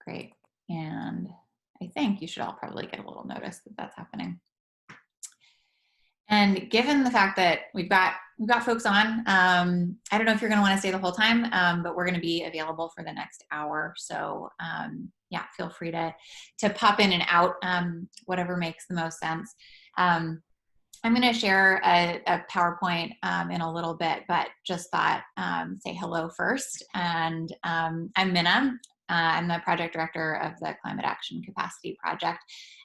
Great. And I think you should all probably get a little notice that that's happening. And given the fact that we've got folks on, I don't know if you're going to want to stay the whole time, but we're going to be available for the next hour. So yeah, feel free to pop in and out, whatever makes the most sense. I'm going to share a PowerPoint in a little bit, but just thought say hello first. And I'm Minna. I'm the project director of the Climate Action Capacity Project,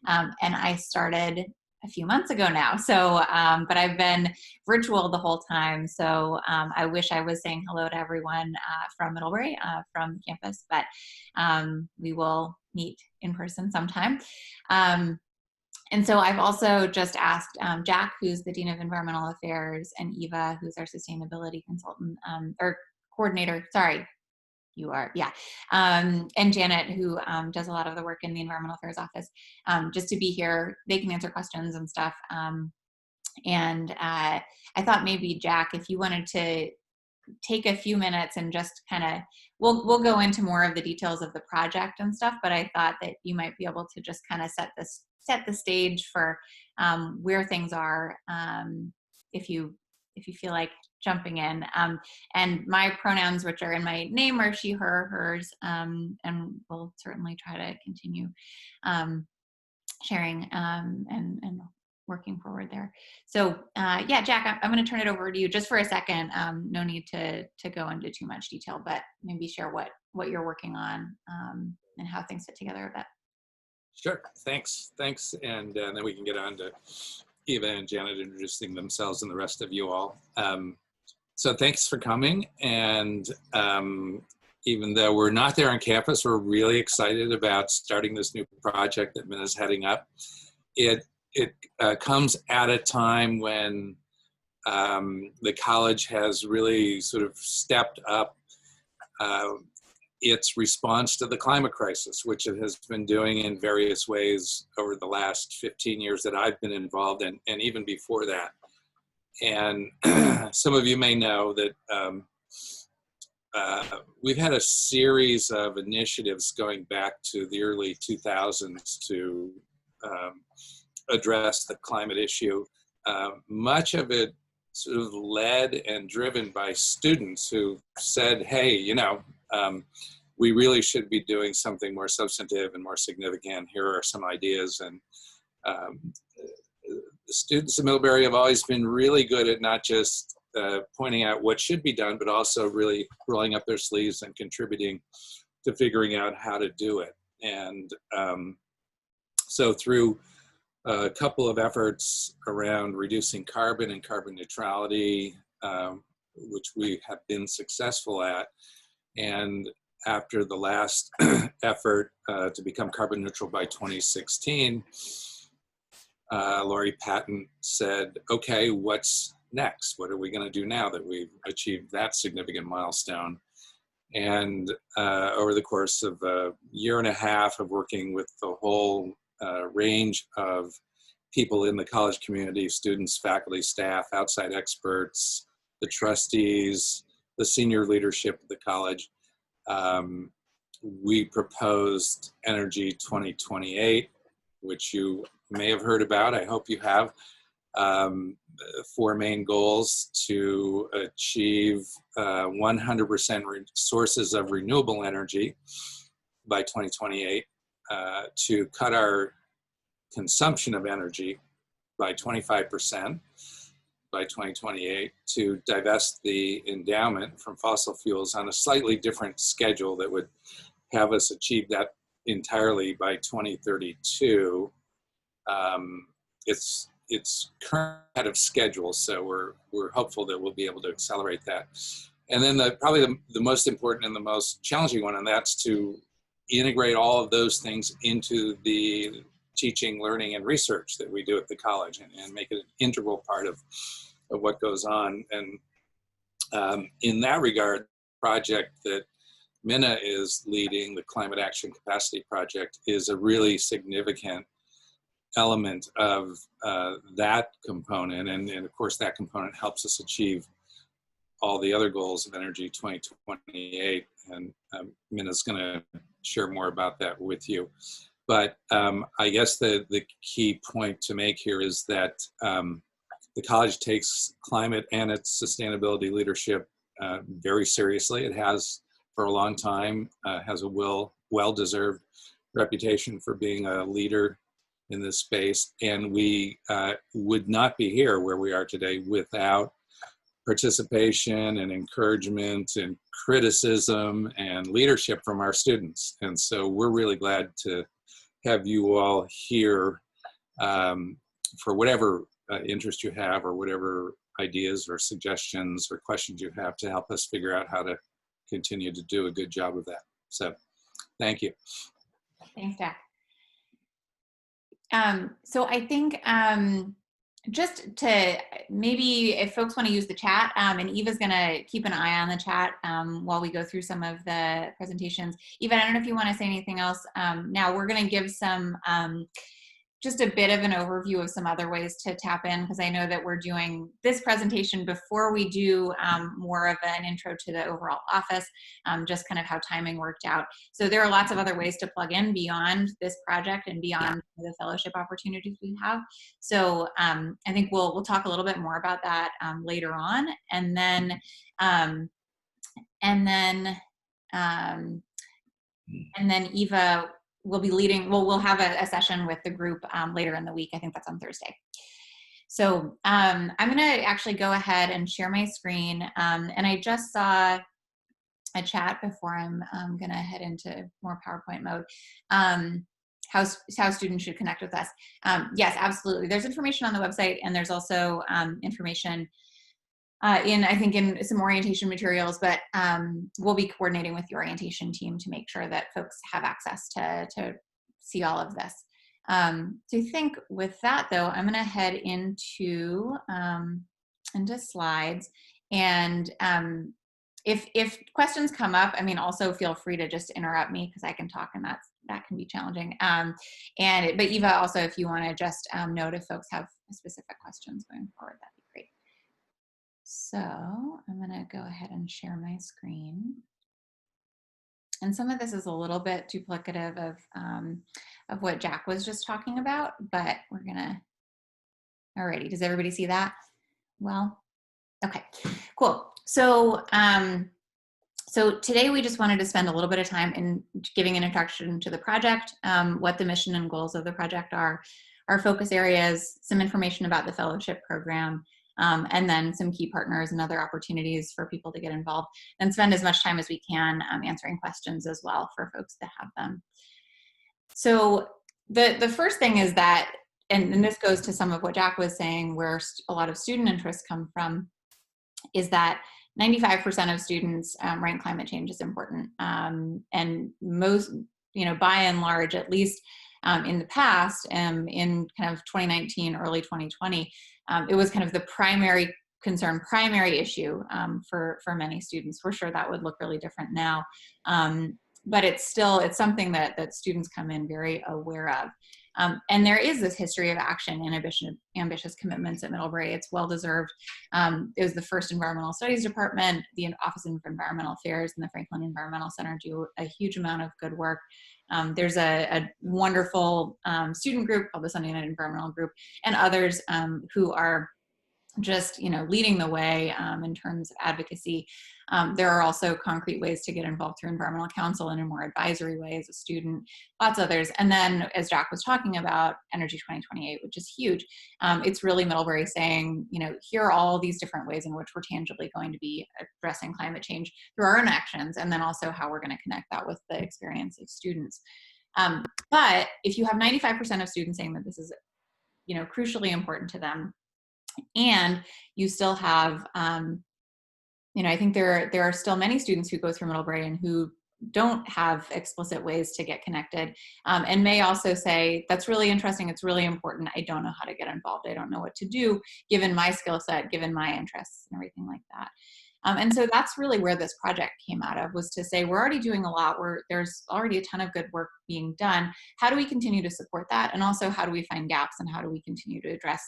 and I started a few months ago now. So, but I've been virtual the whole time. So I wish I was saying hello to everyone from Middlebury, from campus, but we will meet in person sometime. And so I've also just asked Jack, who's the Dean of Environmental Affairs, and Eva, who's our sustainability consultant, or coordinator, sorry, you are, yeah. And Janet, who does a lot of the work in the Environmental Affairs Office, just to be here. They can answer questions and stuff. And I thought maybe, Jack, if you wanted to take a few minutes and just kind of, we'll go into more of the details of the project and stuff, but I thought that you might be able to just kind of set the stage for where things are, if you feel like jumping in. And my pronouns, which are in my name, are she, her, hers, and we'll certainly try to continue sharing and working forward there. So yeah, Jack, I'm going to turn it over to you just for a second. No need to go into too much detail, but maybe share what you're working on and how things fit together a bit. Sure, thanks. And then we can get on to Eva and Janet introducing themselves and the rest of you all. So thanks for coming. And even though we're not there on campus, we're really excited about starting this new project that Minna's heading up. It comes at a time when the college has really sort of stepped up its response to the climate crisis, which it has been doing in various ways over the last 15 years that I've been involved in, and even before that. And some of you may know that we've had a series of initiatives going back to the early 2000s to address the climate issue. Much of it sort of led and driven by students who said, hey, we really should be doing something more substantive and more significant. Here are some ideas. And the students in Middlebury have always been really good at not just pointing out what should be done, but also really rolling up their sleeves and contributing to figuring out how to do it. And so through a couple of efforts around reducing carbon and carbon neutrality, which we have been successful at, and after the last effort to become carbon neutral by 2016, Lori Patton said, okay, what's next? What are we going to do now that we've achieved that significant milestone? And over the course of a year and a half of working with the whole range of people in the college community, students, faculty, staff, outside experts, the trustees, the senior leadership of the college, we proposed Energy 2028, which you may have heard about. I hope you have. 4 main goals: to achieve 100% sources of renewable energy by 2028, to cut our consumption of energy by 25% by 2028, to divest the endowment from fossil fuels on a slightly different schedule that would have us achieve that entirely by 2032. It's current ahead of schedule, so we're hopeful that we'll be able to accelerate that. And then probably the most important and the most challenging one, and that's to integrate all of those things into the teaching, learning, and research that we do at the college, and make it an integral part of what goes on. And in that regard, the project that Minna is leading, the Climate Action Capacity Project, is a really significant element of that component. And of course, that component helps us achieve all the other goals of Energy 2028. And Minna's going to share more about that with you. But I guess the key point to make here is that the college takes climate and its sustainability leadership very seriously. It has for a long time, has a well-deserved reputation for being a leader in this space. And we would not be here where we are today without participation and encouragement and criticism and leadership from our students. And so we're really glad to have you all here for whatever interest you have or whatever ideas or suggestions or questions you have to help us figure out how to continue to do a good job of that. So thank you. Thanks, Jack. So I think just to maybe if folks want to use the chat, and Eva's going to keep an eye on the chat while we go through some of the presentations. Eva, I don't know if you want to say anything else. Now we're going to give some just a bit of an overview of some other ways to tap in, because I know that we're doing this presentation before we do more of an intro to the overall office, just kind of how timing worked out. So there are lots of other ways to plug in beyond this project and beyond the fellowship opportunities we have. So I think we'll talk a little bit more about that later on, and then Eva will be leading, we'll have a session with the group later in the week. I think that's on Thursday. So I'm gonna actually go ahead and share my screen. And I just saw a chat before I'm gonna head into more PowerPoint mode. How students should connect with us. Yes, absolutely. There's information on the website, and there's also information I think in some orientation materials, but we'll be coordinating with the orientation team to make sure that folks have access to see all of this. So I think with that though, I'm gonna head into slides, and if questions come up, I mean, also feel free to just interrupt me, because I can talk, and that can be challenging. But Eva, also, if you wanna just note if folks have specific questions going forward, that'd be great. So I'm going to go ahead and share my screen. And some of this is a little bit duplicative of what Jack was just talking about, but we're going to, alrighty, does everybody see that? Well, okay, cool. So, so today we just wanted to spend a little bit of time in giving an introduction to the project, what the mission and goals of the project are, our focus areas, some information about the fellowship program, and then some key partners and other opportunities for people to get involved, and spend as much time as we can answering questions as well for folks that have them. So the first thing is that, and this goes to some of what Jack was saying, where a lot of student interests come from, is that 95% of students rank climate change as important. And most, by and large, at least in the past, in kind of 2019, early 2020, it was kind of the primary concern, primary issue for many students. We're sure that would look really different now. But it's something that students come in very aware of. And there is this history of action and ambitious commitments at Middlebury. It's well-deserved. It was the first environmental studies department, the Office of Environmental Affairs, and the Franklin Environmental Center do a huge amount of good work. There's a wonderful student group called the Sunday Night Environmental Group, and others who are just leading the way in terms of advocacy. There are also concrete ways to get involved through environmental council and in more advisory way as a student, lots of others. And then, as Jack was talking about, Energy 2028, which is huge. It's really Middlebury saying, here are all these different ways in which we're tangibly going to be addressing climate change through our own actions, and then also how we're going to connect that with the experience of students. But if you have 95% of students saying that this is, crucially important to them, and you still have, I think there are still many students who go through Middlebury and who don't have explicit ways to get connected, and may also say, that's really interesting, it's really important, I don't know how to get involved, I don't know what to do, given my skill set, given my interests, and everything like that. And so that's really where this project came out of, was to say, we're already doing a lot, there's already a ton of good work being done, how do we continue to support that, and also how do we find gaps, and how do we continue to address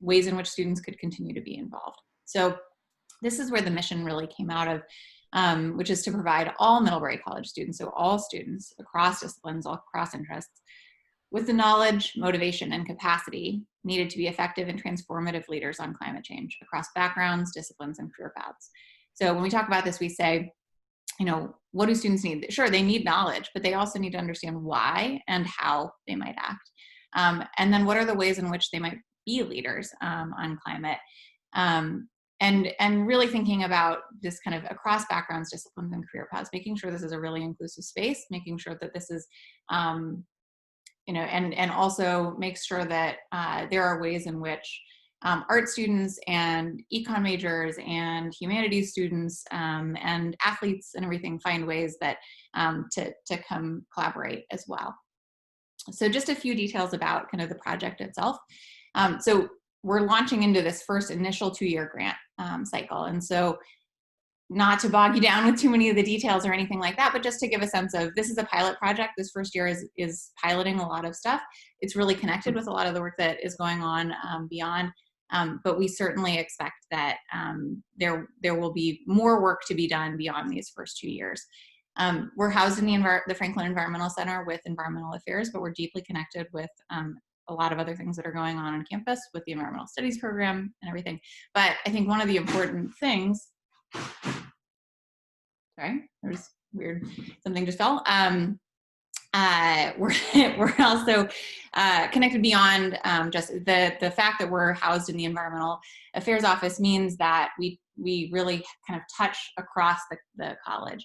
ways in which students could continue to be involved. So this is where the mission really came out of. which is to provide all Middlebury College students, so all students across disciplines, all across interests, with the knowledge, motivation, and capacity needed to be effective and transformative leaders on climate change across backgrounds, disciplines, and career paths. So when we talk about this, we say, what do students need? Sure, they need knowledge, but they also need to understand why and how they might act. And then what are the ways in which they might be leaders on climate? And really thinking about this kind of across backgrounds, disciplines, and career paths, making sure this is a really inclusive space, making sure that this is, and also make sure that there are ways in which art students and econ majors and humanities students and athletes and everything find ways that to come collaborate as well. So just a few details about kind of the project itself. So we're launching into this first initial 2-year grant cycle. And so not to bog you down with too many of the details or anything like that, but just to give a sense of, this is a pilot project. This first year is piloting a lot of stuff. It's really connected with a lot of the work that is going on beyond. But we certainly expect that there will be more work to be done beyond these first 2 years. We're housed in the Franklin Environmental Center with Environmental Affairs, but we're deeply connected with a lot of other things that are going on campus with the Environmental Studies program and everything. But I think one of the important things, sorry, there's weird, something just fell. We're also connected beyond just the fact that we're housed in the Environmental Affairs Office means that we really kind of touch across the college.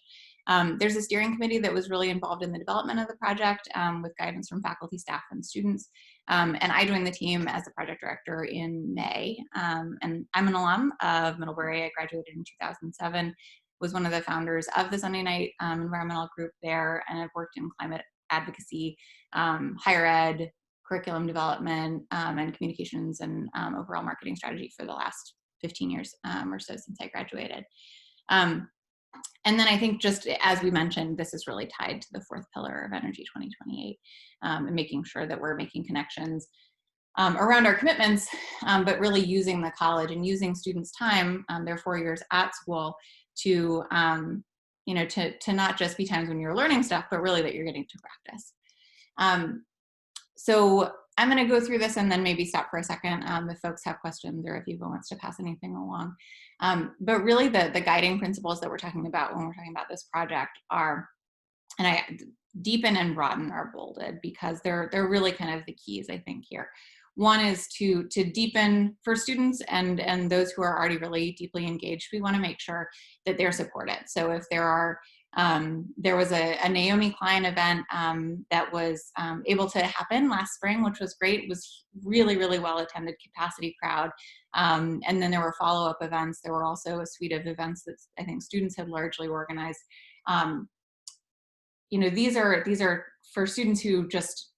There's a steering committee that was really involved in the development of the project with guidance from faculty, staff, and students. And I joined the team as the project director in May. And I'm an alum of Middlebury. I graduated in 2007, was one of the founders of the Sunday Night environmental group there, and I've worked in climate advocacy, higher ed, curriculum development, and communications and overall marketing strategy for the last 15 years or so since I graduated. And then I think, just as we mentioned, this is really tied to the fourth pillar of Energy 2028 and making sure that we're making connections around our commitments, but really using the college and using students' time, their 4 years at school, to to not just be times when you're learning stuff, but really that you're getting to practice. So I'm going to go through this and then maybe stop for a second if folks have questions or if Eva wants to pass anything along. But really the guiding principles that we're talking about when we're talking about this project are, and I deepen and broaden are bolded because they're really kind of the keys, I think, here. One is to deepen for students and those who are already really deeply engaged. We want to make sure that they're supported. So if there are, there was a Naomi Klein event that was able to happen last spring, which was great. It was really, really well attended, capacity crowd. And then there were follow-up events. There were also a suite of events that I think students had largely organized. These are for students who just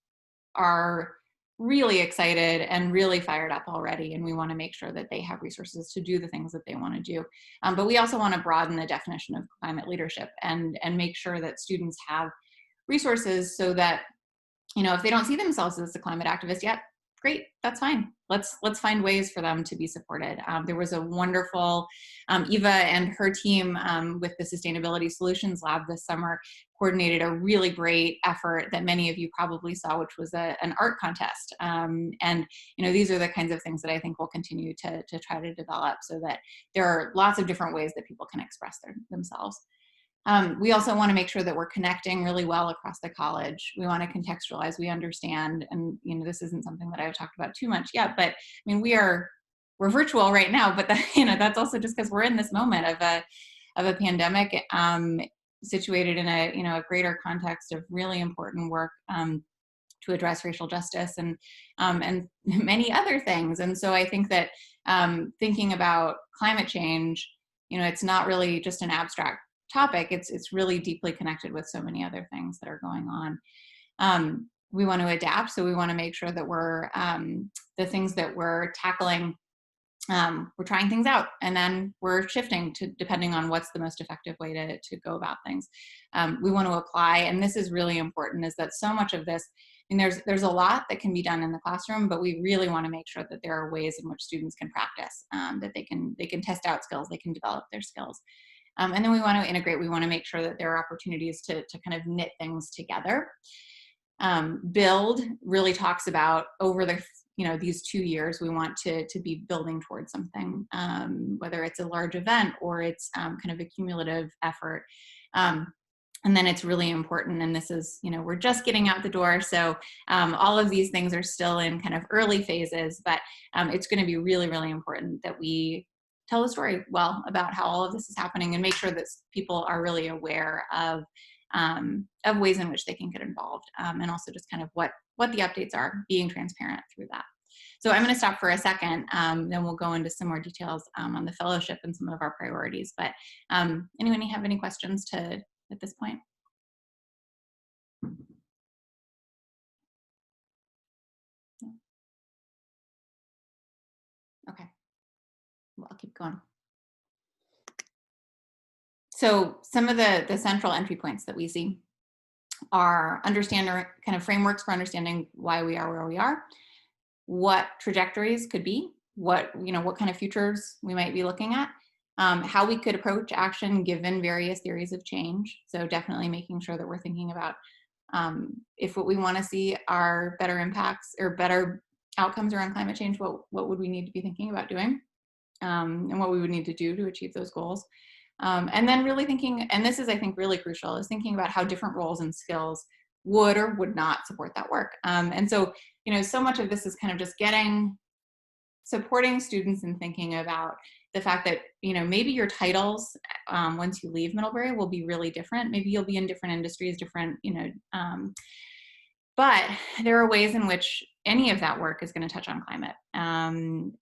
are really excited and really fired up already, and we want to make sure that they have resources to do the things that they want to do. But we also want to broaden the definition of climate leadership and make sure that students have resources so that, if they don't see themselves as a climate activist yet, great, that's fine. Let's find ways for them to be supported. There was a wonderful, Eva and her team with the Sustainability Solutions Lab this summer coordinated a really great effort that many of you probably saw, which was an art contest. And these are the kinds of things that I think we'll continue to try to develop so that there are lots of different ways that people can express themselves. We also want to make sure that we're connecting really well across the college. We want to contextualize, we understand, and this isn't something that I've talked about too much yet, but I mean, we're virtual right now, but that's also just because we're in this moment of a pandemic, situated in a greater context of really important work to address racial justice and many other things. And so I think that thinking about climate change, it's not really just an abstract topic. It's really deeply connected with so many other things that are going on. We want to adapt, so we want to make sure that we're the things that we're tackling, we're trying things out, and then we're shifting to depending on what's the most effective way to go about things. We want to apply, and this is really important, is that so much of this, there's a lot that can be done in the classroom, but we really want to make sure that there are ways in which students can practice, that they can test out skills, they can develop their skills. And then we want to integrate. We want to make sure that there are opportunities to kind of knit things together. Build really talks about over the, these 2 years, we want to be building towards something, whether it's a large event or it's kind of a cumulative effort. And then it's really important, and this is, we're just getting out the door, so all of these things are still in kind of early phases, but it's going to be really, really important that we tell the story well about how all of this is happening and make sure that people are really aware of ways in which they can get involved, and also just kind of what the updates are, being transparent through that. So I'm going to stop for a second, then we'll go into some more details on the fellowship and some of our priorities. But anyone have any questions at this point? Okay, well, I'll keep going. So some of the central entry points that we see are understanding kind of frameworks for understanding why we are where we are, what trajectories could be, what kind of futures we might be looking at, how we could approach action given various theories of change. So definitely making sure that we're thinking about if what we want to see are better impacts or better outcomes around climate change, what would we need to be thinking about doing, and what we would need to do to achieve those goals. And then really thinking, and this is, I think, really crucial, is thinking about how different roles and skills would or would not support that work. And so, so much of this is kind of just supporting students in thinking about the fact that, maybe your titles, once you leave Middlebury, will be really different. Maybe you'll be in different industries, different, but there are ways in which any of that work is going to touch on climate. And,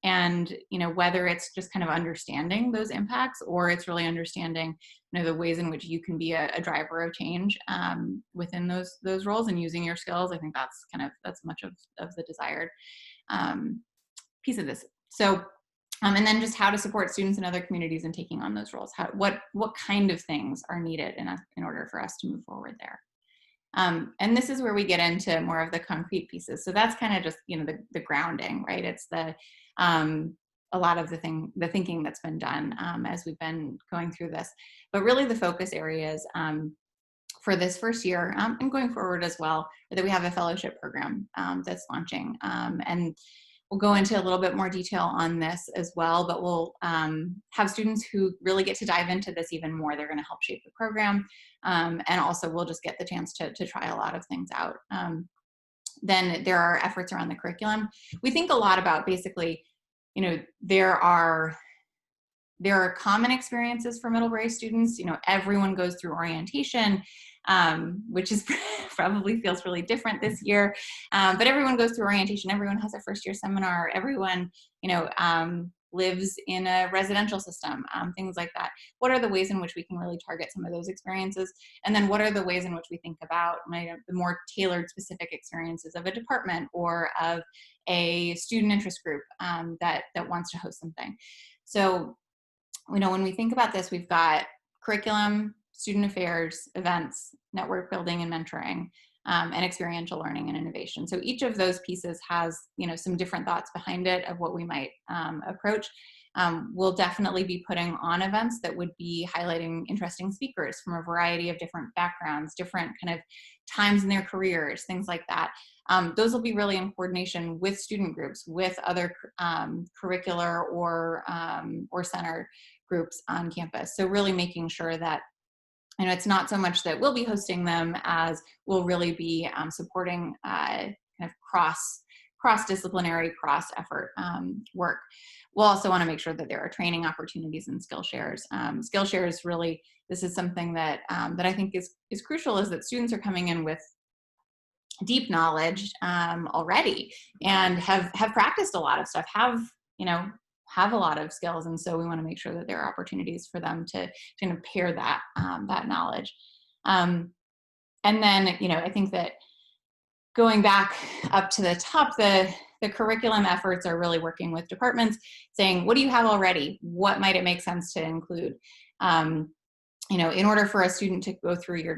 whether it's just kind of understanding those impacts or it's really understanding, the ways in which you can be a driver of change within those roles and using your skills. I think that's much of the desired piece of this. So, and then just how to support students in other communities in taking on those roles. What kind of things are needed in order for us to move forward there. And this is where we get into more of the concrete pieces. So that's kind of just, the grounding, right? It's a lot of the thinking that's been done as we've been going through this. But really the focus areas for this first year and going forward as well, that we have a fellowship program that's launching. And we'll go into a little bit more detail on this as well, but we'll have students who really get to dive into this even more. They're going to help shape the program. And also we'll just get the chance to try a lot of things out. Then there are efforts around the curriculum. We think a lot about basically, there are common experiences for Middlebury students. Everyone goes through orientation, which is probably feels really different this year. But everyone goes through orientation. Everyone has a first year seminar. Everyone, lives in a residential system, things like that. What are the ways in which we can really target some of those experiences? And then what are the ways in which we think about the more tailored specific experiences of a department or of a student interest group that wants to host something? So, when we think about this, we've got curriculum, student affairs, events, network building and mentoring, and experiential learning and innovation. So each of those pieces has, some different thoughts behind it of what we might approach. We'll definitely be putting on events that would be highlighting interesting speakers from a variety of different backgrounds, different kind of times in their careers, things like that. Those will be really in coordination with student groups, with other curricular or center groups on campus. So really making sure that it's not so much that we'll be hosting them as we'll really be supporting kind of cross-disciplinary, cross-effort work. We'll also want to make sure that there are training opportunities and skill shares. Skill shares really, this is something that that I think is crucial, is that students are coming in with deep knowledge already and have practiced a lot of stuff, have a lot of skills, and so we want to make sure that there are opportunities for them to kind of pair that that knowledge. And then I think that going back up to the top, the curriculum efforts are really working with departments, saying, what do you have already? What might it make sense to include? In order for a student to go through your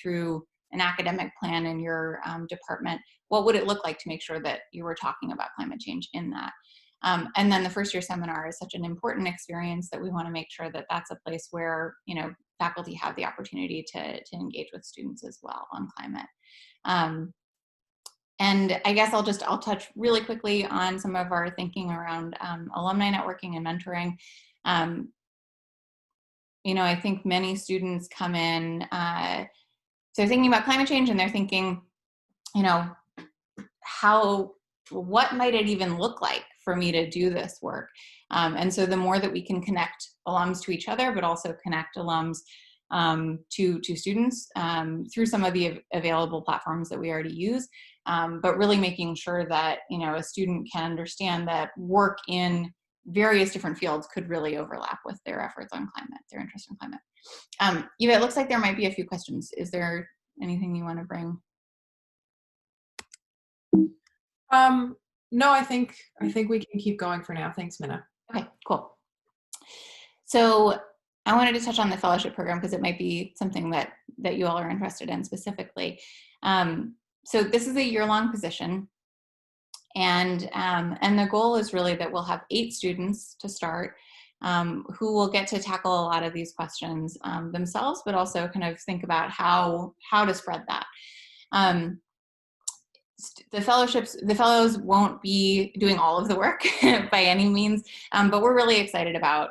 through an academic plan in your department, what would it look like to make sure that you were talking about climate change in that? And then the first year seminar is such an important experience that we want to make sure that that's a place where, faculty have the opportunity to engage with students as well on climate. And I guess I'll touch really quickly on some of our thinking around alumni networking and mentoring. I think many students come in, so they're thinking about climate change and they're thinking, what might it even look like for me to do this work? And so the more that we can connect alums to each other, but also connect alums to students through some of the available platforms that we already use, but really making sure that, a student can understand that work in various different fields could really overlap with their efforts on climate, their interest in climate. Eva, it looks like there might be a few questions. Is there anything you want to bring? No, I think we can keep going for now. Thanks, Minna. Okay, cool. So I wanted to touch on the fellowship program because it might be something that you all are interested in specifically. So this is a year-long position, and the goal is really that we'll have 8 students to start who will get to tackle a lot of these questions themselves, but also kind of think about how to spread that. The fellows won't be doing all of the work by any means, but we're really excited about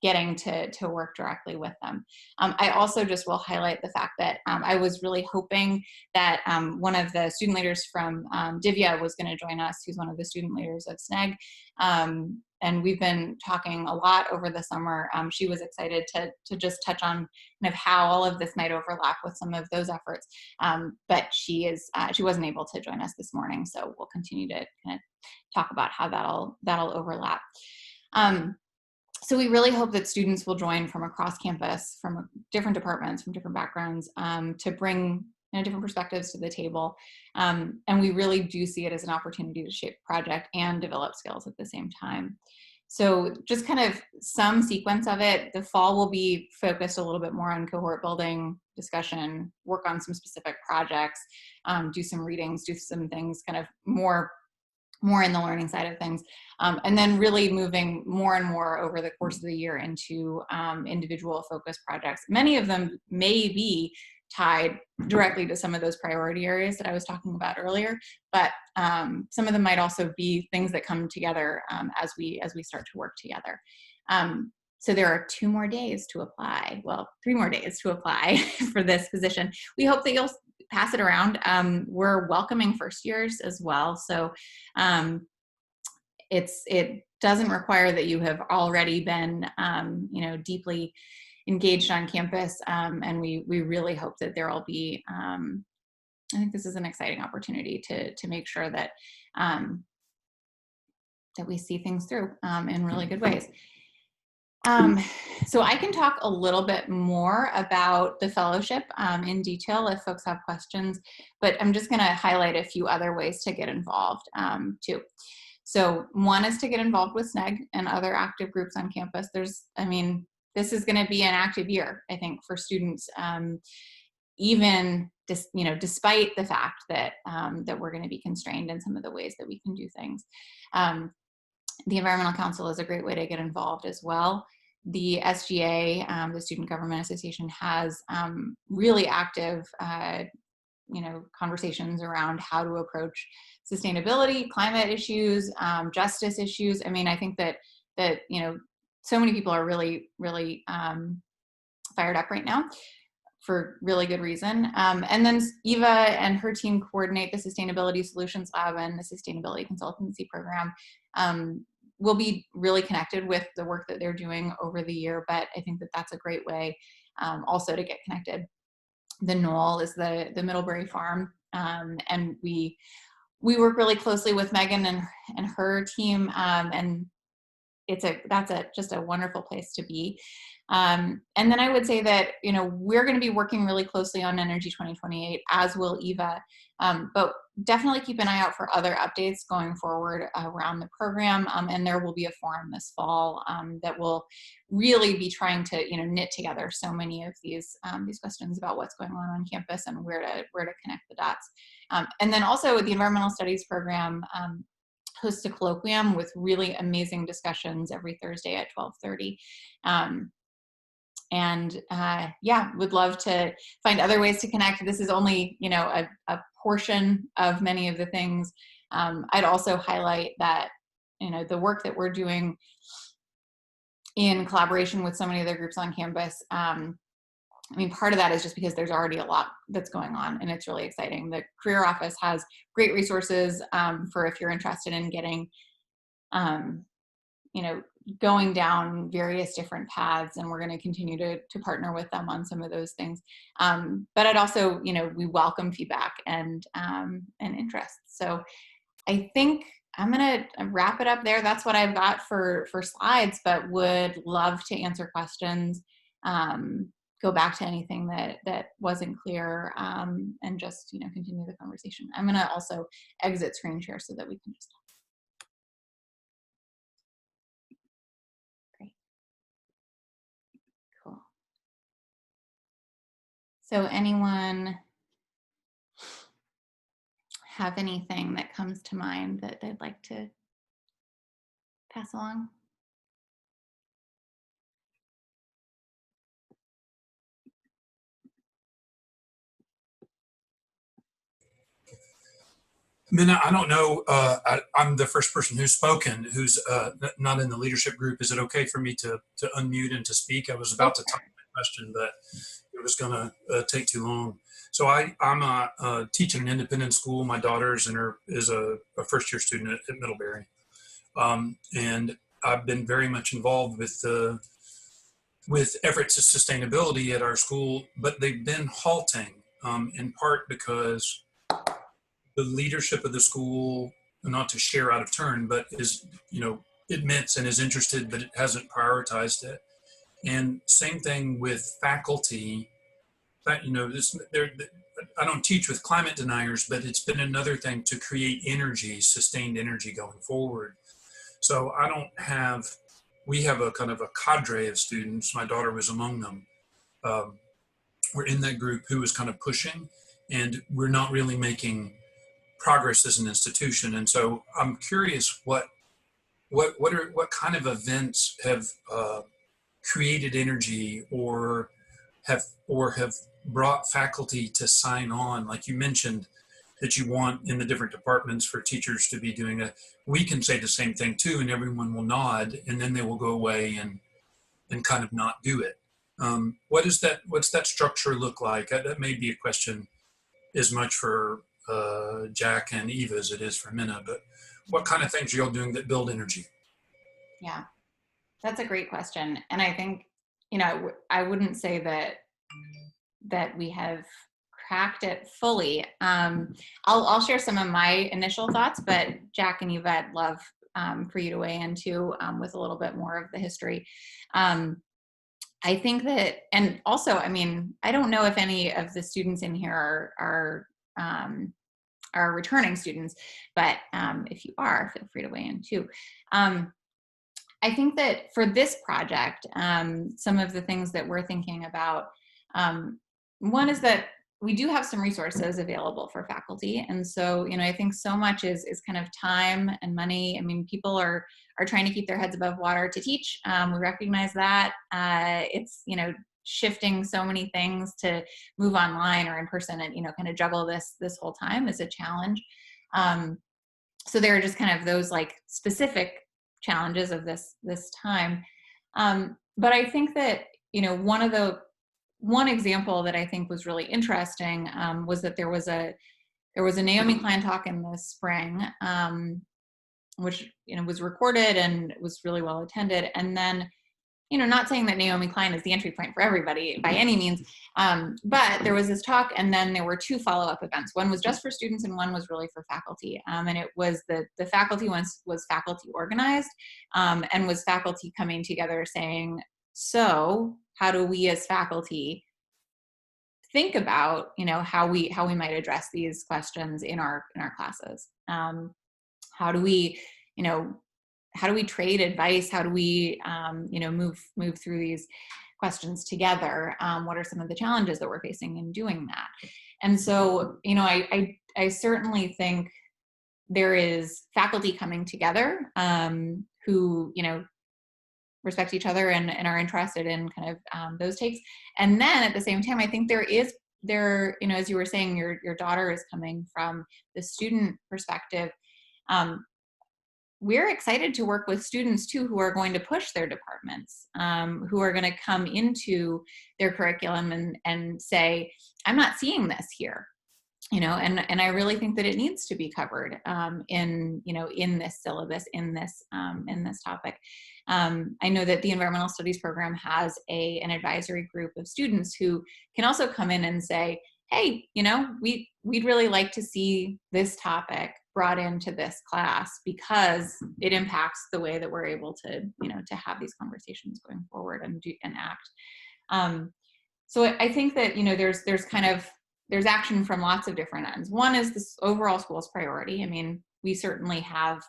getting to work directly with them. I also just will highlight the fact that I was really hoping that one of the student leaders from Divya was going to join us, who's one of the student leaders of SNEG. And we've been talking a lot over the summer. She was excited to just touch on kind of how all of this might overlap with some of those efforts. But she wasn't able to join us this morning, so we'll continue to kind of talk about how that'll overlap. So we really hope that students will join from across campus, from different departments, from different backgrounds, to bring different perspectives to the table. And we really do see it as an opportunity to shape project and develop skills at the same time. So just kind of some sequence of it. The fall will be focused a little bit more on cohort building, discussion, work on some specific projects, do some readings, do some things kind of more in the learning side of things, and then really moving more and more over the course of the year into individual focus projects. Many of them may be tied directly to some of those priority areas that I was talking about earlier, but some of them might also be things that come together as we start to work together. So there are 2 more days to apply. Well, 3 more days to apply for this position. We hope that you'll pass it around. We're welcoming first years as well. So it doesn't require that you have already been, deeply engaged on campus. And we really hope that there will be, I think this is an exciting opportunity to make sure that, that we see things through in really good ways. So I can talk a little bit more about the fellowship in detail if folks have questions, but I'm just going to highlight a few other ways to get involved too. So one is to get involved with SNEG and other active groups on campus. This is going to be an active year, I think, for students, even despite the fact that that we're going to be constrained in some of the ways that we can do things. The Environmental Council is a great way to get involved as well. The SGA, the Student Government Association, has really active, conversations around how to approach sustainability, climate issues, justice issues. I think that so many people are really, really fired up right now for really good reason. And then Eva and her team coordinate the Sustainability Solutions Lab and the Sustainability Consultancy Program. We'll be really connected with the work that they're doing over the year, but I think that that's a great way also to get connected. The Knoll is the Middlebury Farm, and we work really closely with Megan and her team, and that's just a wonderful place to be. And then I would say that, we're going to be working really closely on Energy 2028, as will Eva, but definitely keep an eye out for other updates going forward around the program. And there will be a forum this fall that will really be trying to, knit together so many of these questions about what's going on campus and where to connect the dots. And then also the Environmental Studies program host a colloquium with really amazing discussions every Thursday at 12:30. Yeah, would love to find other ways to connect. This is only, a portion of many of the things. I'd also highlight that, the work that we're doing in collaboration with so many other groups on campus. Part of that is just because there's already a lot that's going on, and it's really exciting. The career office has great resources for if you're interested in getting, going down various different paths, and we're going to continue to partner with them on some of those things. But I'd also, we welcome feedback and interest. So I think I'm going to wrap it up there. That's what I've got for slides, but would love to answer questions, go back to anything that wasn't clear, and just, continue the conversation. I'm going to also exit screen share so that we can just talk. Great. Cool. So anyone have anything that comes to mind that they'd like to pass along? Minna, I don't know. I'm the first person who's spoken, who's not in the leadership group. Is it okay for me to unmute and to speak? I was about to type my question, but it was going to take too long. So I'm a teach at an independent school. My daughter's is a first-year student at Middlebury, and I've been very much involved with efforts at sustainability at our school, but they've been halting, in part because the leadership of the school, not to share out of turn, but admits and is interested, but it hasn't prioritized it. And same thing with faculty. That I don't teach with climate deniers, but it's been another thing to create energy, sustained energy going forward. So we have a kind of a cadre of students. My daughter was among them. We're in that group who was kind of pushing, and we're not really making progress as an institution. And so I'm curious what kind of events have created energy or have brought faculty to sign on, like you mentioned that you want in the different departments for teachers to be doing it. We can say the same thing too, and everyone will nod, and then they will go away and kind of not do it. What's that structure look like? That may be a question as much for Jack and Eva as it is for Minna, but what kind of things are y'all doing that build energy? Yeah, that's a great question. And I think, I wouldn't say that we have cracked it fully. I'll share some of my initial thoughts, but Jack and Eva, I'd love for you to weigh in too, with a little bit more of the history. I think that, and also, I don't know if any of the students in here are returning students, but if you are, feel free to weigh in too. I think that for this project, some of the things that we're thinking about, one is that we do have some resources available for faculty. And so, I think so much is kind of time and money. People are trying to keep their heads above water to teach. We recognize that. It's, shifting so many things to move online or in person and, kind of juggle this whole time is a challenge. So there are just kind of those like specific challenges of this time. But I think that, one example that I think was really interesting was that there was a Naomi Klein talk in the spring, which was recorded and was really well attended. And then, not saying that Naomi Klein is the entry point for everybody by any means, but there was this talk, and then there were two follow-up events. One was just for students, and one was really for faculty. And it was the faculty one was faculty organized, and was faculty coming together saying, so how do we as faculty think about, how we might address these questions in our classes? How do we trade advice? How do we, move through these questions together? What are some of the challenges that we're facing in doing that? And so, I certainly think there is faculty coming together who, you know, respect each other and are interested in kind of those takes. And then at the same time, I think you know, as you were saying, your daughter is coming from the student perspective. We're excited to work with students too who are going to push their departments, who are going to come into their curriculum and say, I'm not seeing this here, you know, and I really think that it needs to be covered in, you know, in this syllabus, in this topic. I know that the environmental studies program has an advisory group of students who can also come in and say, hey, you know, we'd really like to see this topic brought into this class because it impacts the way that we're able to, you know, to have these conversations going forward and act. So I think that, you know, there's action from lots of different ends. One is this overall school's priority. I mean, we certainly have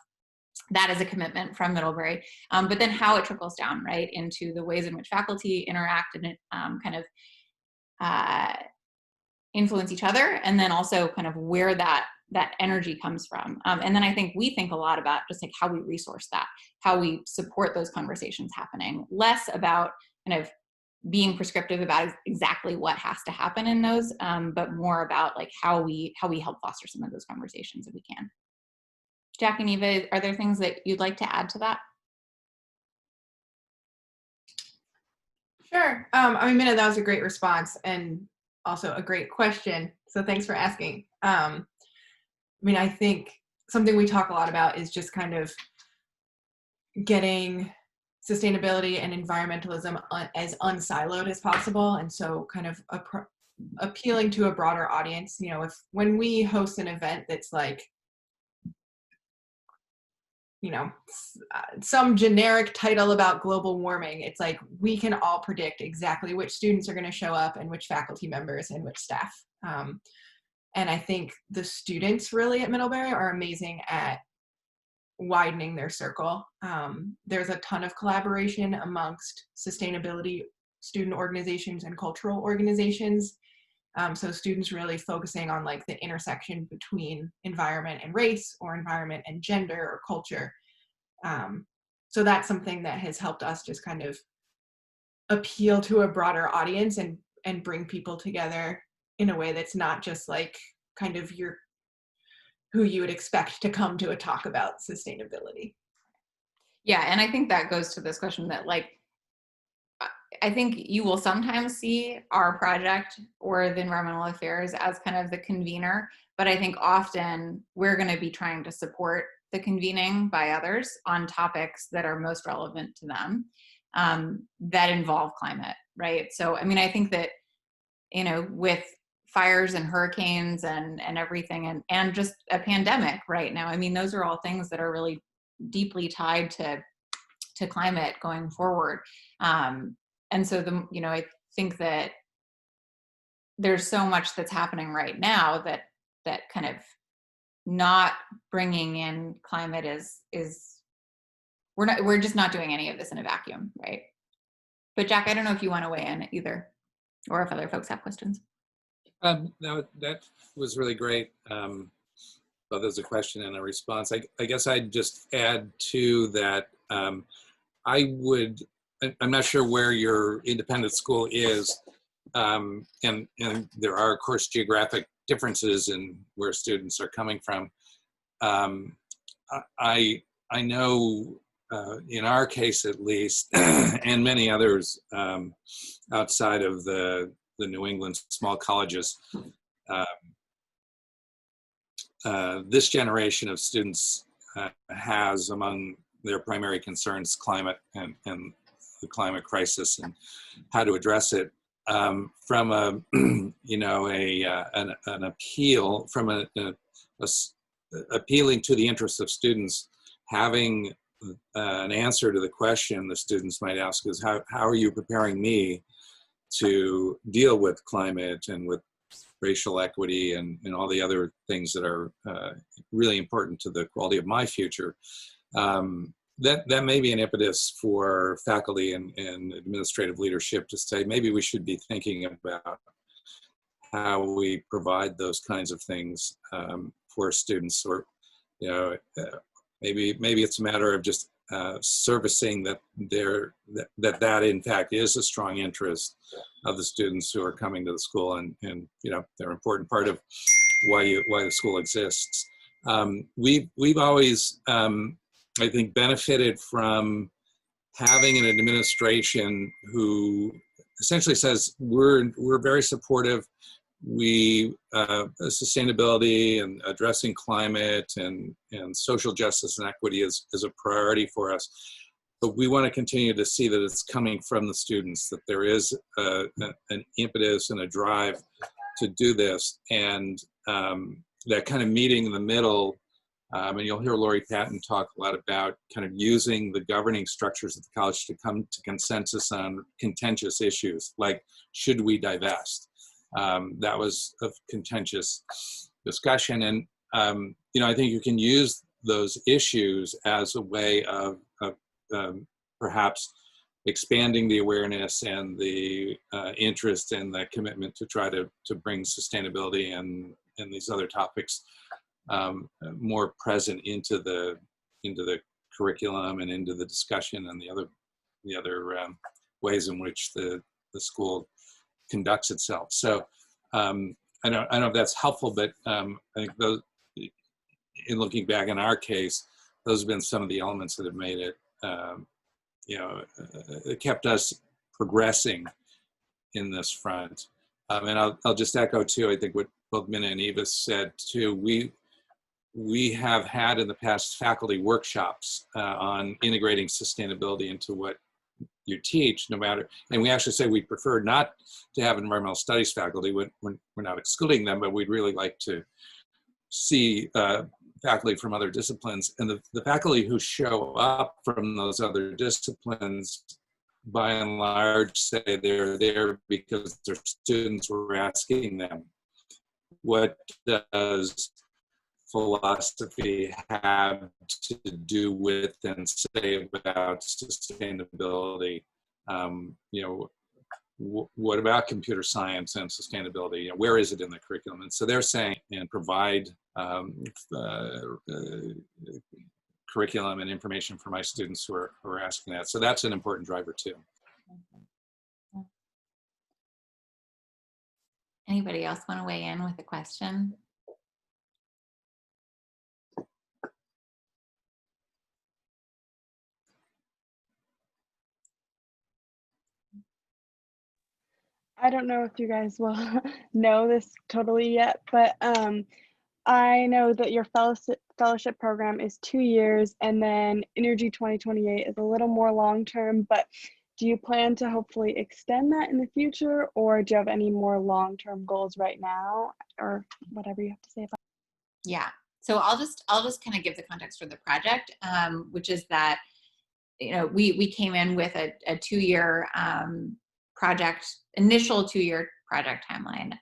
that as a commitment from Middlebury, but then how it trickles down, right, into the ways in which faculty interact and kind of influence each other, and then also kind of where that energy comes from. And then I think we think a lot about just like how we resource that, how we support those conversations happening, less about kind of being prescriptive about exactly what has to happen in those, but more about like how we help foster some of those conversations if we can. Jack and Eva, are there things that you'd like to add to that? Sure. I mean, Minna, that was a great response and also a great question. So thanks for asking. I mean, I think something we talk a lot about is just kind of getting sustainability and environmentalism as unsiloed as possible. And so kind of appealing to a broader audience. You know, when we host an event that's like, you know, some generic title about global warming, it's like we can all predict exactly which students are going to show up and which faculty members and which staff. And I think the students really at Middlebury are amazing at widening their circle. There's a ton of collaboration amongst sustainability student organizations and cultural organizations. So students really focusing on like the intersection between environment and race, or environment and gender or culture. So that's something that has helped us just kind of appeal to a broader audience and bring people together in a way that's not just like kind of who you would expect to come to a talk about sustainability. Yeah, and I think that goes to this question that like, I think you will sometimes see our project or the environmental affairs as kind of the convener, but I think often we're going to be trying to support the convening by others on topics that are most relevant to them, that involve climate, right? So, I mean, I think that, you know, with fires and hurricanes and everything, and just a pandemic right now, I mean, those are all things that are really deeply tied to climate going forward. And so you know, I think that there's so much that's happening right now that kind of not bringing in climate is we're just not doing any of this in a vacuum, right? But Jack, I don't know if you want to weigh in either, or if other folks have questions. No, that was really great. Well, there's a question and a response. I guess I'd just add to that. I'm not sure where your independent school is, and there are, of course, geographic differences in where students are coming from. I know in our case at least, and many others outside of the New England small colleges, this generation of students has among their primary concerns climate and the climate crisis and how to address it, from a you know an appeal from appealing to the interests of students. Having an answer to the question the students might ask is, how are you preparing me to deal with climate and with racial equity and all the other things that are really important to the quality of my future. That may be an impetus for faculty and administrative leadership to say, maybe we should be thinking about how we provide those kinds of things for students, or you know, maybe it's a matter of just servicing that that in fact is a strong interest of the students who are coming to the school, and you know, they're an important part of why the school exists. We've always, I think, benefited from having an administration who essentially says we're very supportive. We sustainability and addressing climate and social justice and equity is a priority for us. But we want to continue to see that it's coming from the students, that there is an impetus and a drive to do this, and that kind of meeting in the middle. And you'll hear Lori Patton talk a lot about kind of using the governing structures of the college to come to consensus on contentious issues, like should we divest? That was a contentious discussion, and you know, I think you can use those issues as a way of perhaps expanding the awareness and the interest and the commitment to try to bring sustainability and these other topics more present into the curriculum and into the discussion and the other ways in which the school conducts itself. So I don't know if that's helpful, but I think those, in looking back in our case, those have been some of the elements that have made it, you know, it kept us progressing in this front. And I'll just echo too, I think what both Minna and Eva said too, we have had in the past faculty workshops on integrating sustainability into what you teach, no matter, and we actually say we prefer not to have environmental studies faculty when we're not excluding them, but we'd really like to see faculty from other disciplines. And the faculty who show up from those other disciplines, by and large, say they're there because their students were asking them, what does philosophy have to do with and say about sustainability? You know, what about computer science and sustainability? You know, where is it in the curriculum? And so they're saying, and provide curriculum and information for my students who are asking that. So that's an important driver too. Anybody else want to weigh in with a question? I don't know if you guys will know this totally yet, but I know that your fellowship program is 2 years, and then Energy 2028 is a little more long-term, but do you plan to hopefully extend that in the future, or do you have any more long-term goals right now, or whatever you have to say about it? Yeah, so I'll just kind of give the context for the project, which is that, you know, we came in with a 2-year initial 2-year project timeline,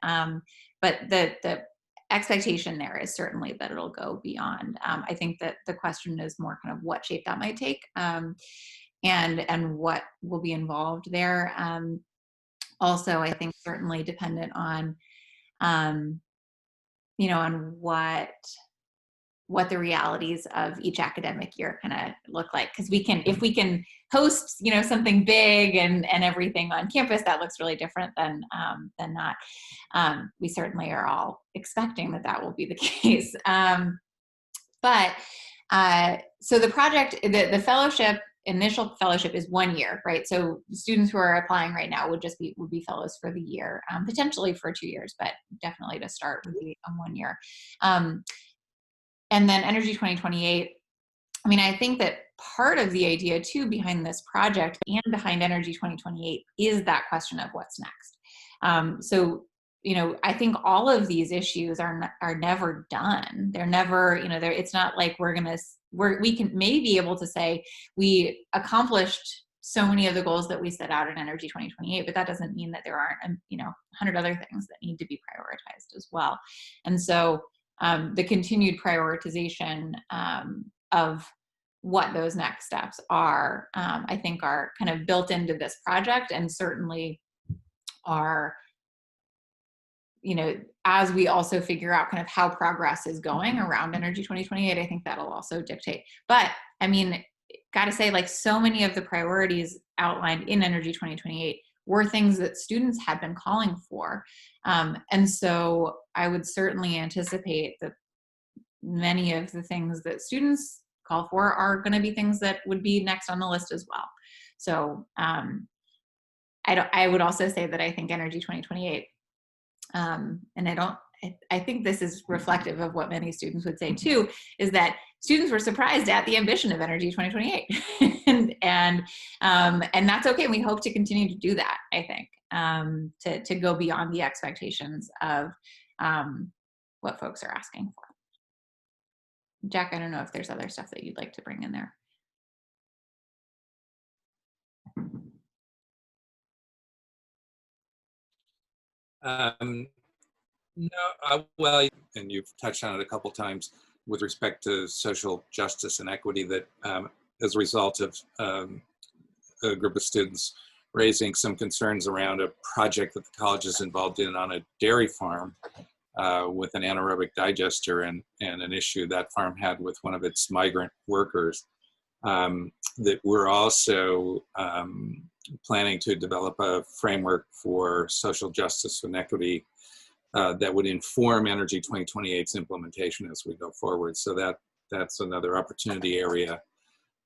but the expectation there is certainly that it'll go beyond. I think that the question is more kind of what shape that might take, and what will be involved there. Also, I think certainly dependent on, you know, on what the realities of each academic year kind of look like. Because if we can host, you know, something big and everything on campus, that looks really different than not. We certainly are all expecting that will be the case. But so the project, the fellowship, initial fellowship is 1 year, right? So students who are applying right now would be fellows for the year, potentially for 2 years, but definitely to start would be 1 year. And then Energy 2028, I mean, I think that part of the idea too behind this project and behind Energy 2028 is that question of what's next. So, you know, I think all of these issues are never done. They're never, you know, it's not like we can maybe able to say we accomplished so many of the goals that we set out in Energy 2028, but that doesn't mean that there aren't, you know, 100 other things that need to be prioritized as well. And so the continued prioritization of what those next steps are, I think are kind of built into this project, and certainly are you know, as we also figure out kind of how progress is going around Energy 2028, I think that'll also dictate. But I mean, got to say, like, so many of the priorities outlined in Energy 2028 were things that students had been calling for. And so I would certainly anticipate that many of the things that students call for are going to be things that would be next on the list as well. So I would also say that I think Energy 2028, and I think this is reflective of what many students would say too, is that students were surprised at the ambition of Energy 2028. and that's okay. We hope to continue to do that, I think, to go beyond the expectations of what folks are asking for. Jack, I don't know if there's other stuff that you'd like to bring in there. No, well, and you've touched on it a couple times with respect to social justice and equity, that as a result of a group of students raising some concerns around a project that the college is involved in on a dairy farm with an anaerobic digester, and an issue that farm had with one of its migrant workers, that we're also planning to develop a framework for social justice and equity that would inform Energy 2028's implementation as we go forward. So that's another opportunity area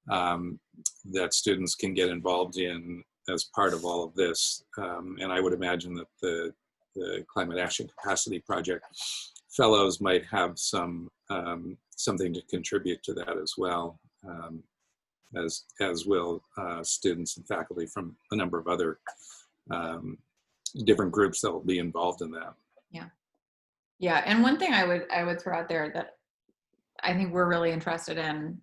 that students can get involved in as part of all of this. And I would imagine that the Climate Action Capacity Project fellows might have some something to contribute to that as well, as will students and faculty from a number of other different groups that will be involved in that. Yeah, and one thing I would throw out there that I think we're really interested in,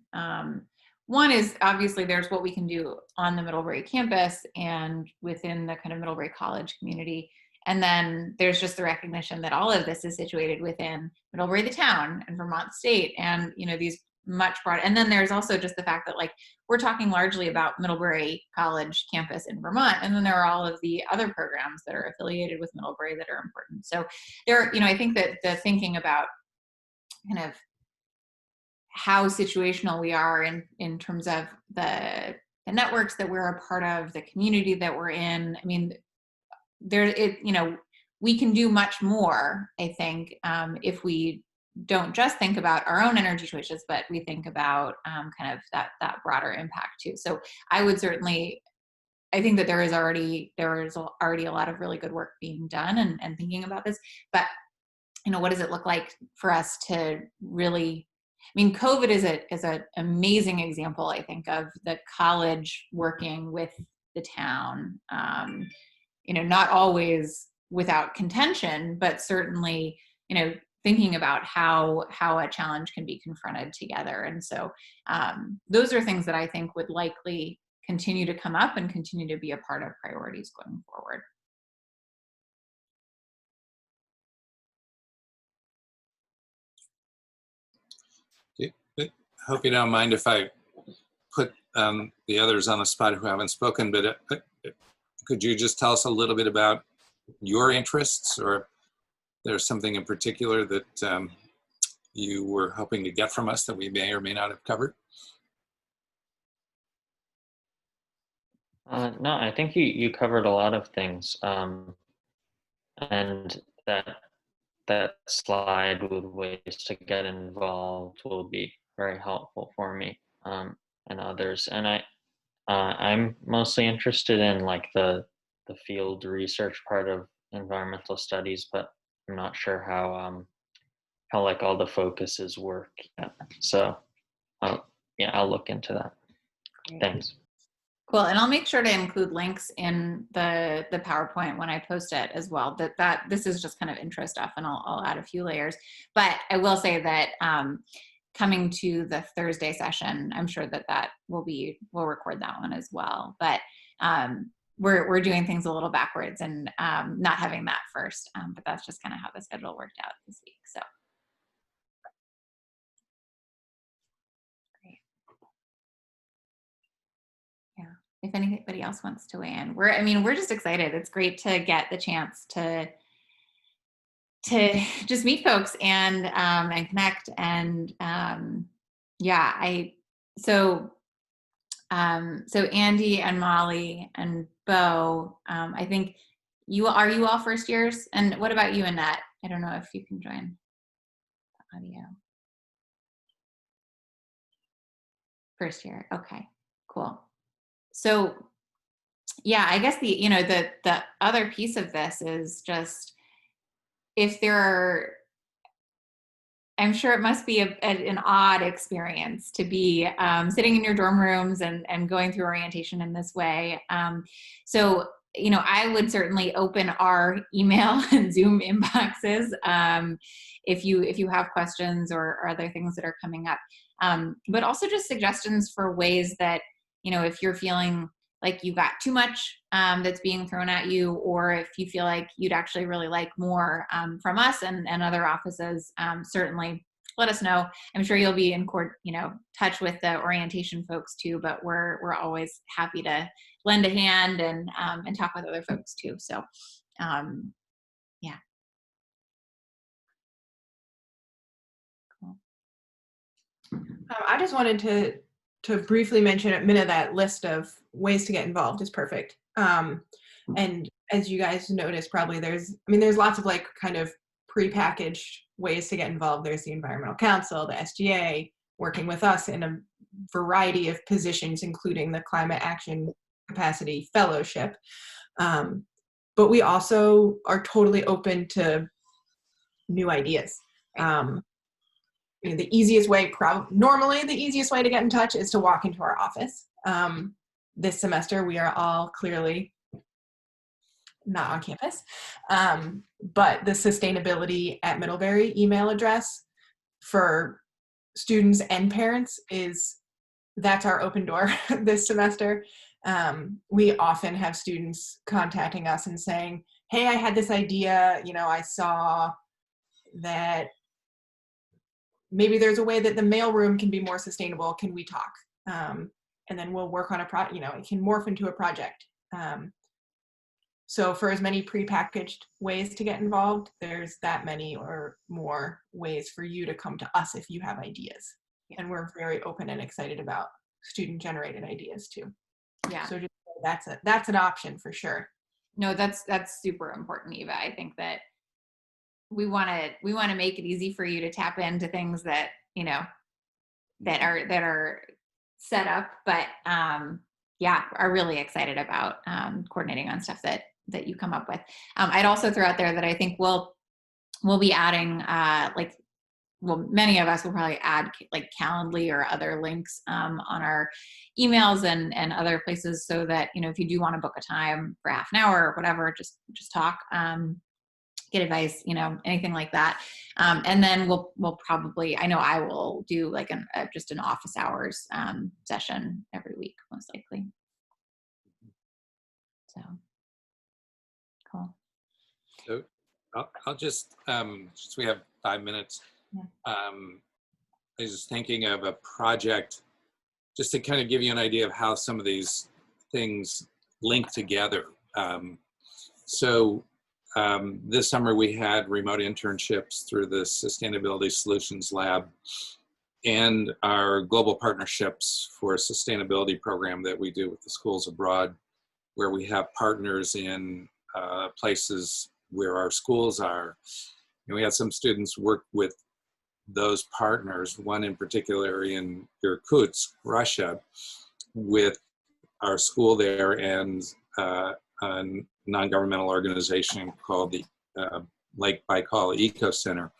one is obviously there's what we can do on the Middlebury campus and within the kind of Middlebury College community. And then there's just the recognition that all of this is situated within Middlebury, the town, and Vermont State, and, you know, these much broader. And then there's also just the fact that, like, we're talking largely about Middlebury College campus in Vermont, and then there are all of the other programs that are affiliated with Middlebury that are important. So there, you know, I think that the thinking about kind of how situational we are in terms of the networks that we're a part of, the community that we're in. I mean, you know, we can do much more, I think, if we don't just think about our own energy choices, but we think about kind of that broader impact too. So I would certainly, I think that there is already a lot of really good work being done and thinking about this. But, you know, what does it look like for us to really, I mean, COVID is an amazing example, I think, of the college working with the town. You know, not always without contention, but certainly, you know, thinking about how a challenge can be confronted together. And so those are things that I think would likely continue to come up and continue to be a part of priorities going forward. I hope you don't mind if I put the others on the spot who haven't spoken, but could you just tell us a little bit about your interests, or there's something in particular that you were hoping to get from us that we may or may not have covered? No, I think you covered a lot of things, and that slide with ways to get involved will be very helpful for me and others. And I'm mostly interested in, like, the field research part of environmental studies, but I'm not sure how like all the focuses work yet. So yeah, I'll look into that. Great. Thanks. Cool, and I'll make sure to include links in the PowerPoint when I post it as well. That this is just kind of intro stuff, and I'll add a few layers. But I will say that coming to the Thursday session, I'm sure that we'll record that one as well. But we're doing things a little backwards and not having that first. But that's just kind of how the schedule worked out this week. So. If anybody else wants to weigh in, we're just excited. It's great to get the chance to to just meet folks and connect. And yeah, so Andy and Molly and Bo, I think are you all first years? And what about you, Annette? I don't know if you can join the audio. First year. Okay, cool. So yeah, I guess the other piece of this is just, if there are, I'm sure it must be an odd experience to be sitting in your dorm rooms and going through orientation in this way. So, I would certainly open our email and Zoom inboxes if you have questions or other things that are coming up. But also just suggestions for ways that, if you're feeling like you got too much that's being thrown at you, or if you feel like you'd actually really like more from us and other offices, certainly let us know. I'm sure you'll be in touch with the orientation folks too, but we're always happy to lend a hand and talk with other folks too. So yeah. Cool. I just wanted to briefly mention at Minna that list of ways to get involved is perfect. And as you guys noticed, probably there's lots of like kind of prepackaged ways to get involved. There's the Environmental Council, the SGA, working with us in a variety of positions, including the Climate Action Capacity Fellowship. But we also are totally open to new ideas. The easiest way, normally the easiest way to get in touch is to walk into our office. This semester, we are all clearly not on campus. But the Sustainability at Middlebury email address for students and parents that's our open door this semester. We often have students contacting us and saying, hey, I had this idea, I saw that maybe there's a way that the mailroom can be more sustainable. Can we talk? And then we'll work on it can morph into a project. So for as many prepackaged ways to get involved, there's that many or more ways for you to come to us if you have ideas. Yeah. And we're very open and excited about student-generated ideas too. Yeah. So that's an option for sure. No, that's super important, Eva. I think that we want to make it easy for you to tap into things that that are set up, but are really excited about coordinating on stuff that you come up with. I'd also throw out there that I think we'll be adding many of us will probably add like Calendly or other links on our emails and other places, so that if you do want to book a time for half an hour or whatever, just talk, get advice, anything like that. And then we'll probably, I know I will do like just an office hours session every week, most likely. So cool. So I'll just, since we have 5 minutes, Yeah. I was just thinking of a project just to kind of give you an idea of how some of these things link together. This summer we had remote internships through the Sustainability Solutions Lab and our global partnerships for a sustainability program that we do with the schools abroad, where we have partners in places where our schools are. And we had some students work with those partners, one in particular in Irkutsk, Russia, with our school there and a non-governmental organization called the Lake Baikal Eco Center,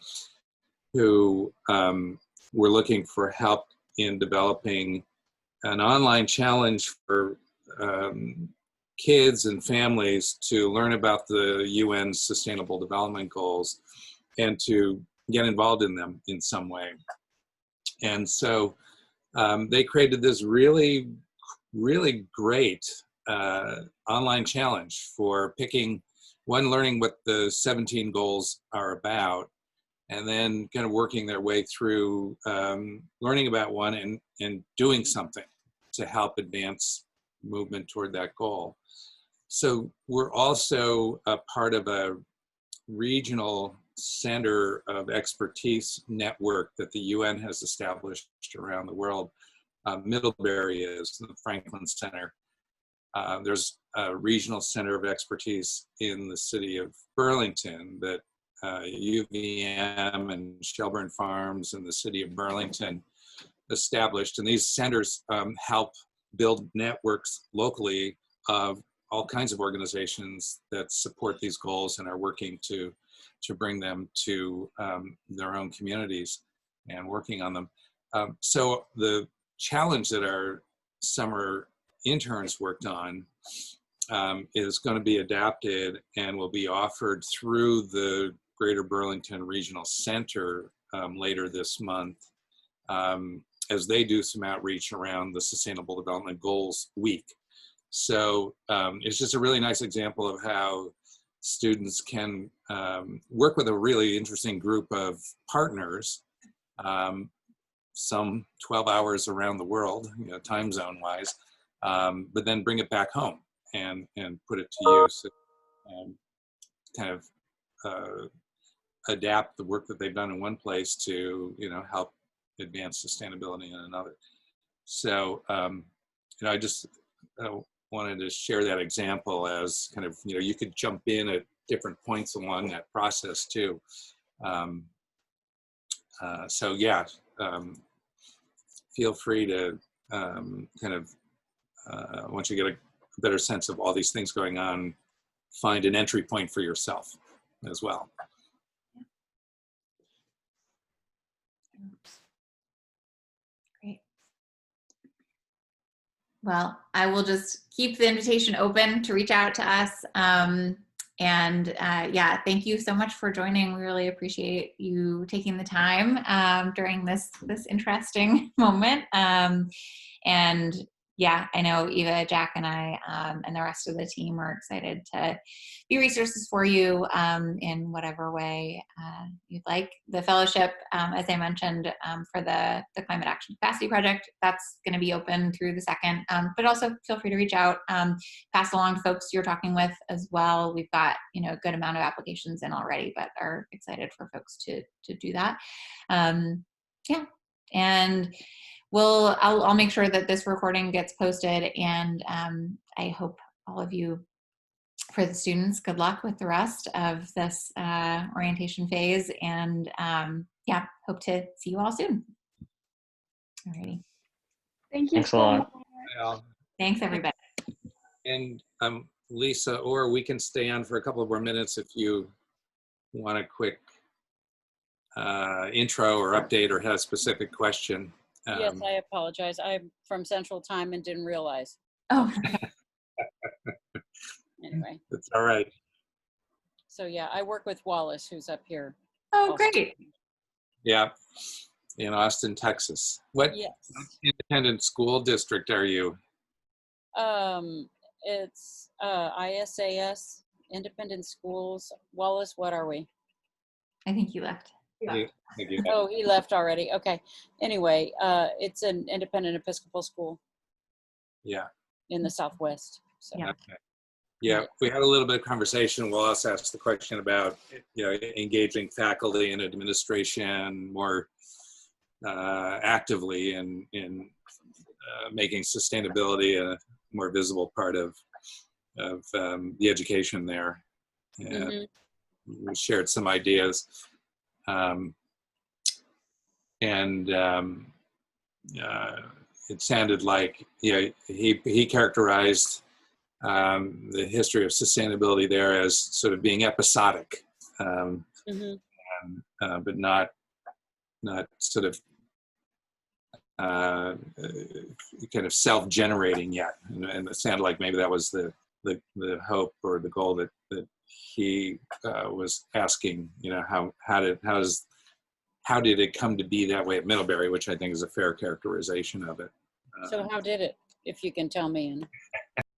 who were looking for help in developing an online challenge for kids and families to learn about the UN's Sustainable Development Goals and to get involved in them in some way. And so they created this really, really great online challenge for learning what the 17 goals are about, and then kind of working their way through learning about one and doing something to help advance movement toward that goal. So we're also a part of a regional center of expertise network that the UN has established around the world. Middlebury is the Franklin Center. There's a regional center of expertise in the city of Burlington that UVM and Shelburne Farms and the city of Burlington established. And these centers help build networks locally of all kinds of organizations that support these goals and are working to bring them to their own communities and working on them. So the challenge that our summer interns worked on is going to be adapted and will be offered through the Greater Burlington Regional Center later this month as they do some outreach around the Sustainable Development Goals Week. So it's just a really nice example of how students can work with a really interesting group of partners, some 12 hours around the world, time zone wise, but then bring it back home and put it to use and kind of adapt the work that they've done in one place to, help advance sustainability in another. So, I just wanted to share that example as kind of, you could jump in at different points along that process too. So yeah, feel free to kind of, once you get a better sense of all these things going on, find an entry point for yourself as well. Great. Well, I will just keep the invitation open to reach out to us. Yeah, thank you so much for joining. We really appreciate you taking the time during this interesting moment. And yeah, I know Eva, Jack, and I, and the rest of the team are excited to be resources for you in whatever way you'd like. The fellowship, as I mentioned, for the Climate Action Capacity Project, that's going to be open through the 2nd, but also feel free to reach out, pass along to folks you're talking with as well. We've got, a good amount of applications in already, but are excited for folks to do that. Yeah, and I'll make sure that this recording gets posted, and I hope all of you, for the students, good luck with the rest of this orientation phase, and yeah, hope to see you all soon. Alrighty. Thank you Thanks a so lot. much. Well, Thanks, everybody. and Lisa, or we can stay on for a couple of more minutes if you want a quick intro or update or have a specific question. Yes, I apologize. I'm from Central Time and didn't realize. Oh, Anyway, That's all right. so yeah, I work with Wallace, who's up here. oh, also. great. Yeah, in Austin, Texas. What Yes. independent school district are you? It's ISAS, Independent Schools. Wallace, what are we? I think you left. Oh, he left already. Okay. Anyway, it's an independent Episcopal school Yeah. in the Southwest. So. Yeah. Okay. Yeah, we had a little bit of conversation. Wallace asked the question about engaging faculty and administration more actively in making sustainability a more visible part of the education there. And we shared some ideas. It sounded like he characterized the history of sustainability there as sort of being episodic, but not sort of kind of self-generating yet. And it sounded like maybe that was the hope or the goal that he was asking. How did it come to be that way at Middlebury, which I think is a fair characterization of it. So how did it, if you can tell me?